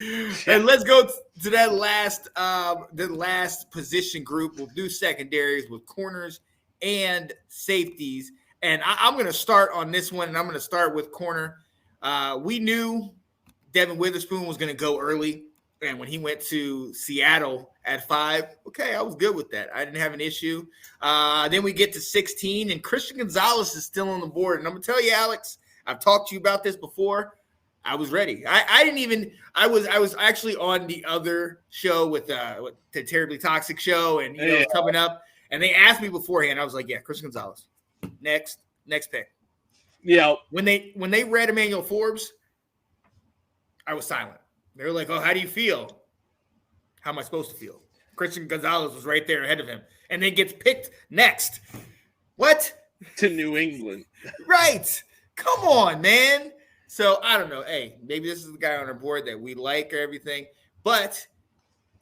And let's go to that last position group. We'll do secondaries with corners and safeties. And I'm going to start on this one, and I'm going to start with corner. We knew Devin Witherspoon was going to go early. And when he went to Seattle at 5, okay, I was good with that. I didn't have an issue. Then we get to 16, and Christian Gonzalez is still on the board. And I'm going to tell you, Alex, I've talked to you about this before. I was ready. I was actually on the other show with the Terribly Toxic show, and it was coming up. And they asked me beforehand. I was like, yeah, Christian Gonzalez. Next pick. Yeah. When they read Emmanuel Forbes, I was silent. They were like, oh, how do you feel? How am I supposed to feel? Christian Gonzalez was right there ahead of him and then gets picked next. What? To New England. Right. Come on, man. So, I don't know. Hey, maybe this is the guy on our board that we like or everything. But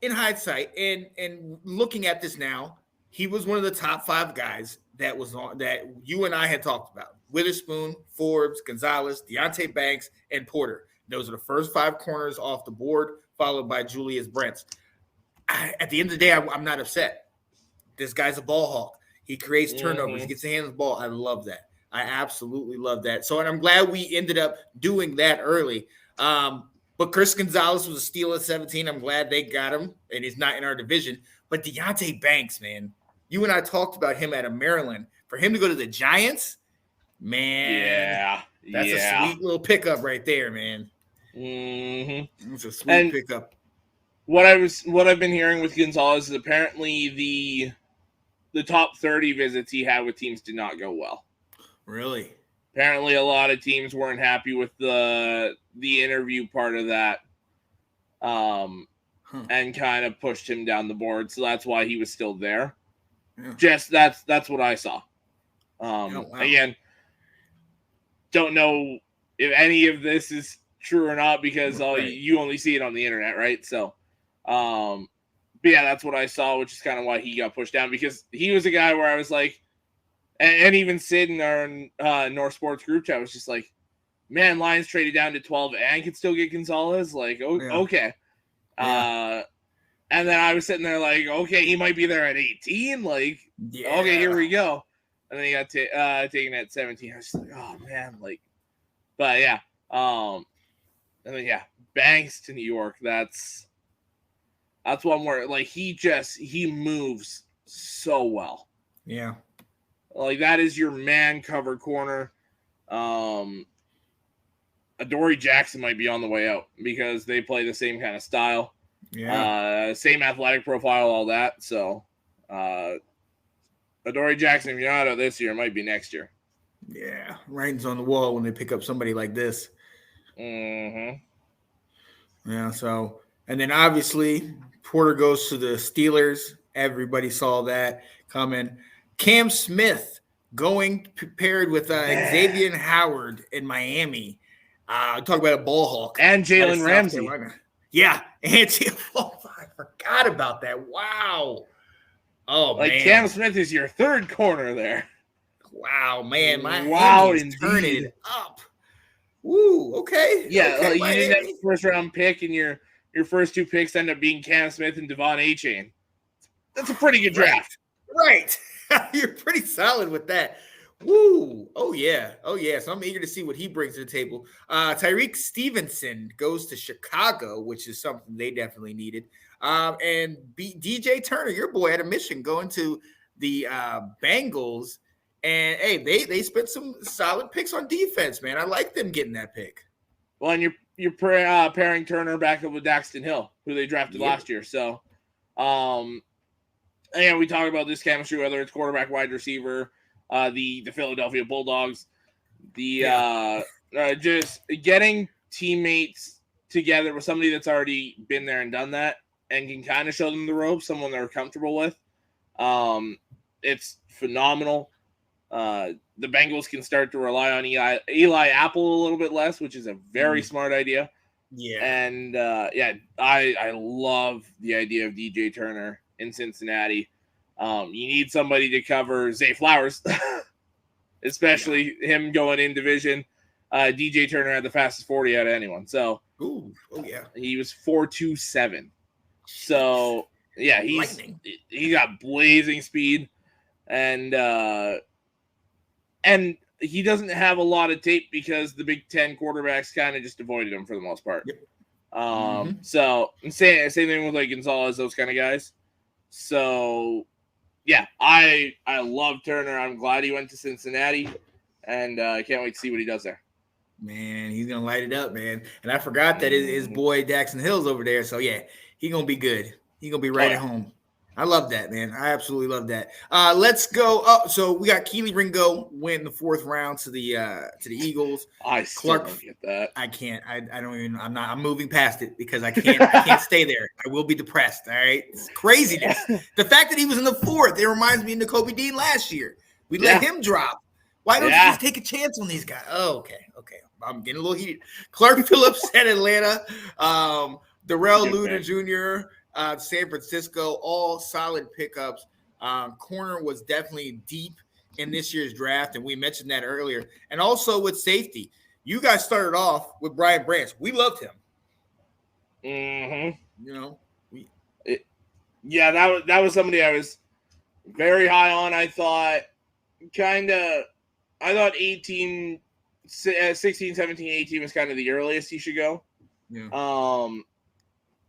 in hindsight and looking at this now, he was one of the top 5 guys that was on that you and I had talked about. Witherspoon, Forbes, Gonzalez, Deonte Banks, and Porter. Those are the first 5 corners off the board, followed by Julius Brents. At the end of the day, I'm not upset. This guy's a ball hawk. He creates turnovers. He gets the hands on the ball. I love that. I absolutely love that. So, and I'm glad we ended up doing that early. But Chris Gonzalez was a steal at 17. I'm glad they got him, and he's not in our division. But Deonte Banks, man, you and I talked about him out of Maryland. For him to go to the Giants, man, that's a sweet little pickup right there, man. Mm-hmm. It's a sweet pickup. What I've been hearing with Gonzalez is apparently the top 30 visits he had with teams did not go well. Really? Apparently, a lot of teams weren't happy with the interview part of that, and kind of pushed him down the board. So that's why he was still there. Yeah. Just that's what I saw. Wow. Again, don't know if any of this is true or not because you only see it on the internet, right? So, but yeah, that's what I saw, which is kind of why he got pushed down because he was a guy where I was like, and even Sid in our North Sports group chat was just like, man, Lions traded down to 12 and can still get Gonzalez. Like, okay. Yeah. And then I was sitting there like, okay, he might be there at 18. Like, okay, here we go. And then he got taken at 17. I was just like, oh man, like, but yeah. And then Banks to New York. That's one where like he moves so well. Yeah. Like that is your man cover corner. Adoree Jackson might be on the way out because they play the same kind of style. Yeah. Same athletic profile, all that. So Adoree Jackson, if you're not out this year, it might be next year. Yeah. Writing's on the wall when they pick up somebody like this. Mm-hmm. Yeah, so and then obviously Porter goes to the Steelers. Everybody saw that coming. Cam Smith going paired with Xavier Howard in Miami. Talk about a ball hawk. And Jalen Ramsey. Yeah. And I forgot about that. Wow. Oh, man. Cam Smith is your third corner there. Wow, man. Miami's turning it up. Woo, okay. Yeah, okay, you didn't have a first-round pick, and your first 2 picks end up being Cam Smith and Devon Achane. That's a pretty good draft. Right. You're pretty solid with that. Woo. Oh, yeah. So I'm eager to see what he brings to the table. Tyreek Stevenson goes to Chicago, which is something they definitely needed. And DJ Turner, your boy out of Michigan, going to the Bengals. And, hey, they spent some solid picks on defense, man. I like them getting that pick. Well, and you're pairing Turner back up with Daxton Hill, who they drafted last year. So, and we talk about this chemistry, whether it's quarterback, wide receiver, the Philadelphia Bulldogs, just getting teammates together with somebody that's already been there and done that and can kind of show them the ropes, someone they're comfortable with. It's phenomenal. The Bengals can start to rely on Eli Apple a little bit less, which is a very smart idea. Yeah. And I love the idea of DJ Turner in Cincinnati. You need somebody to cover Zay Flowers, especially him going in division. DJ Turner had the fastest 40 out of anyone. So, he was 4.27. So, yeah, he's got blazing speed, and he doesn't have a lot of tape because the Big Ten quarterbacks kind of just avoided him for the most part. Yep. So same thing with like Gonzalez, those kind of guys. So yeah, I love Turner. I'm glad he went to Cincinnati, and I can't wait to see what he does there. Man, he's gonna light it up, man. And I forgot that his boy Jackson Hill's over there. So yeah, he's gonna be good. He's gonna be right at home. I love that, man. I absolutely love that. Let's go up. So we got Keely Ringo win the 4th round to the Eagles. I still don't get that. I can't. I don't even. I'm moving past it because I can't stay there. I will be depressed. All right, it's craziness. The fact that he was in the 4th, it reminds me of Nakobe Dean last year. We let him drop. Why don't you just take a chance on these guys? Oh, okay. I'm getting a little heated. Clark Phillips at Atlanta. Darrell Luter Jr. San Francisco, all solid pickups. Corner was definitely deep in this year's draft, and we mentioned that earlier. And also with safety, you guys started off with Brian Branch. We loved him. Mm-hmm. You know, that was somebody I was very high on. I thought 16, 17, 18 was kind of the earliest he should go. Yeah.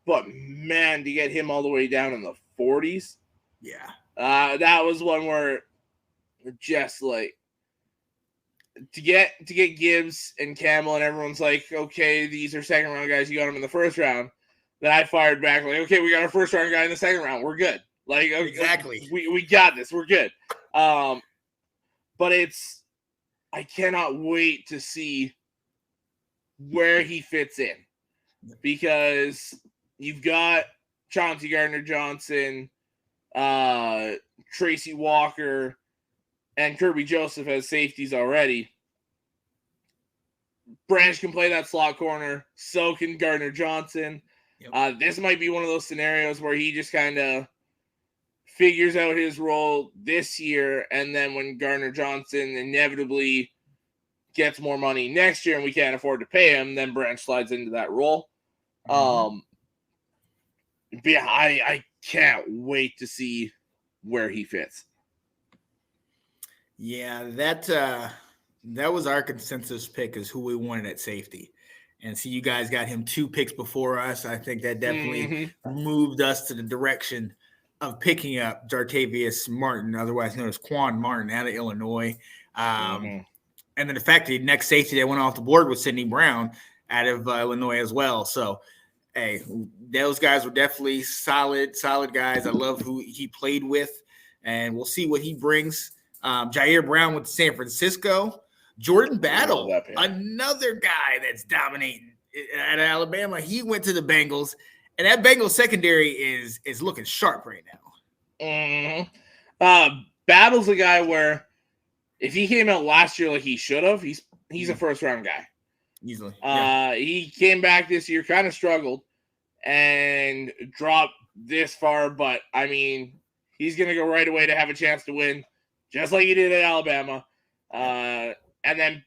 But man, to get him all the way down in the 40s, that was one where just like to get Gibbs and Campbell and everyone's like, okay, these are 2nd round guys. You got them in the 1st round. Then I fired back like, okay, we got our 1st round guy in the 2nd round. We're good. Like exactly, we got this. We're good. But I cannot wait to see where he fits in, because you've got Chauncey Gardner-Johnson, Tracy Walker, and Kirby Joseph as safeties already. Branch can play that slot corner. So can Gardner-Johnson. Yep. This might be one of those scenarios where he just kind of figures out his role this year, and then when Gardner-Johnson inevitably gets more money next year and we can't afford to pay him, then Branch slides into that role. But yeah, I can't wait to see where he fits. Yeah, that was our consensus pick, is who we wanted at safety. And see, you guys got him 2 picks before us. I think that definitely moved us to the direction of picking up Jartavius Martin, otherwise known as Quan Martin, out of Illinois. And then the fact that the next safety that went off the board was Sidney Brown out of Illinois as well. So, hey, those guys were definitely solid guys. I love who he played with, and we'll see what he brings. Jair Brown with San Francisco. Jordan Battle, another guy that's dominating at Alabama. He went to the Bengals, and that Bengals secondary is looking sharp right now. Battle's a guy where if he came out last year like he should have, he's a 1st round guy. Easily. He came back this year, kind of struggled, and dropped this far. But, I mean, he's going to go right away to have a chance to win, just like he did at Alabama. And then,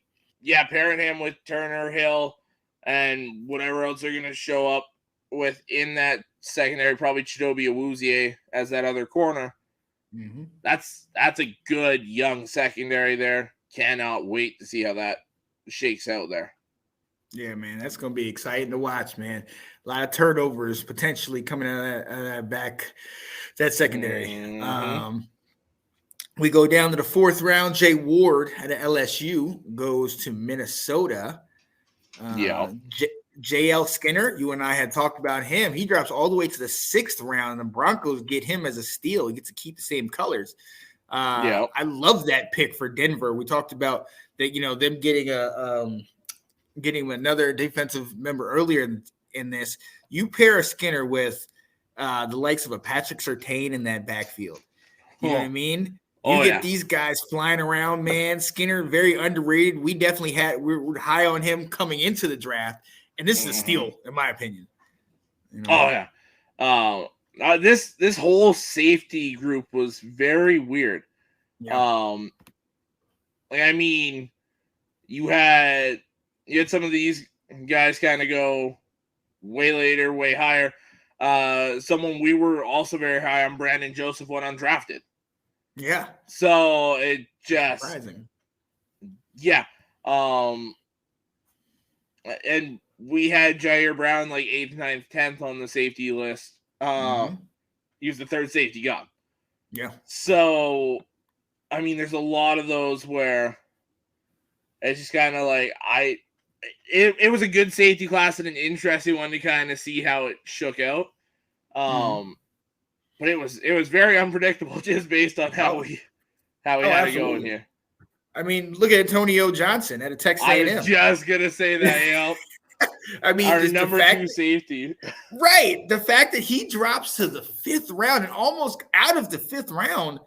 pairing him with Turner, Hill, and whatever else they're going to show up with in that secondary, probably Chidobe Awuzie as that other corner. That's a good young secondary there. Cannot wait to see how that shakes out there. Yeah, man, that's going to be exciting to watch, man. A lot of turnovers potentially coming out of that secondary. We go down to the 4th round. Jay Ward at LSU goes to Minnesota. JL Skinner, you and I had talked about him. He drops all the way to the 6th round, and the Broncos get him as a steal. He gets to keep the same colors. I love that pick for Denver. We talked about that, them getting another defensive member earlier in this. You pair a Skinner with the likes of a Patrick Surtain in that backfield. You know what I mean? You get these guys flying around, man. Skinner, very underrated. We definitely we're high on him coming into the draft, and this is a steal, in my opinion. This whole safety group was very weird. You had you had some of these guys kind of go way later, way higher. Someone we were also very high on, Brandon Joseph, went undrafted. Yeah. So it just surprising. Yeah. And we had Jair Brown like 8th, 9th, 10th on the safety list. He was the third safety gone. Yeah. So, I mean, there's a lot of those where it's just kind of like it was a good safety class and an interesting one to kind of see how it shook out. But it was very unpredictable just based on how we had it going here. I mean, look at Antonio Johnson at a Texas A&M. I was just gonna say that, I mean, our number 2 safety. Right. The fact that he drops to the 5th round and almost out of the 5th round,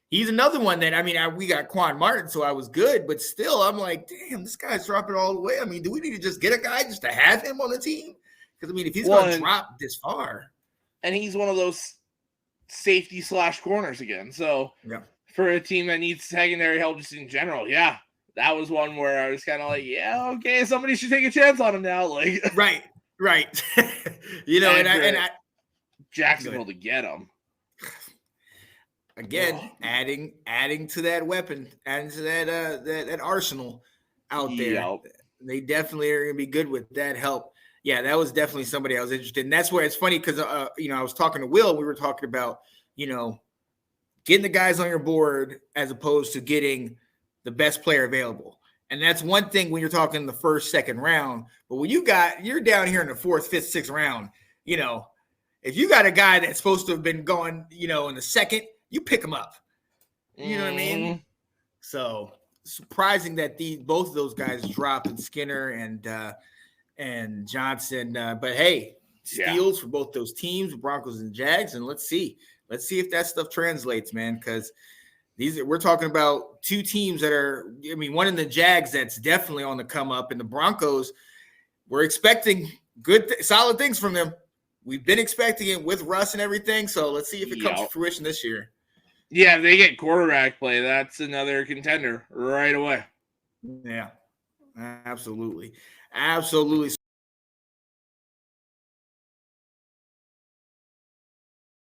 he's another one that, I mean, we got Quan Martin, so I was good, but still, I'm like, damn, this guy's dropping all the way. I mean, do we need to just get a guy just to have him on the team? Because, I mean, if he's going to drop this far. And he's one of those safety / corners again. So, yeah. For a team that needs secondary help just in general, yeah, that was one where I was kind of like, yeah, okay, somebody should take a chance on him now. Like, right. and I Jacksonville to get him. Again, adding to that weapon, adding to that arsenal out there. Yep. They definitely are going to be good with that help. Yeah, that was definitely somebody I was interested in. And that's where it's funny because, I was talking to Will. We were talking about, getting the guys on your board as opposed to getting the best player available. And that's one thing when you're talking the first, second round. But when you're down here in the 4th, 5th, 6th round, if you got a guy that's supposed to have been going, in the 2nd, you pick him up. You know what I mean? So surprising that both of those guys dropped, and Skinner and Johnson. But hey, steals for both those teams, Broncos and Jags, and let's see if that stuff translates, man. Because we're talking about 2 teams that are, I mean, one in the Jags that's definitely on the come up, and the Broncos, we're expecting good, solid things from them. We've been expecting it with Russ and everything, so let's see if it comes to fruition this year. Yeah, if they get quarterback play, that's another contender right away. Yeah, absolutely.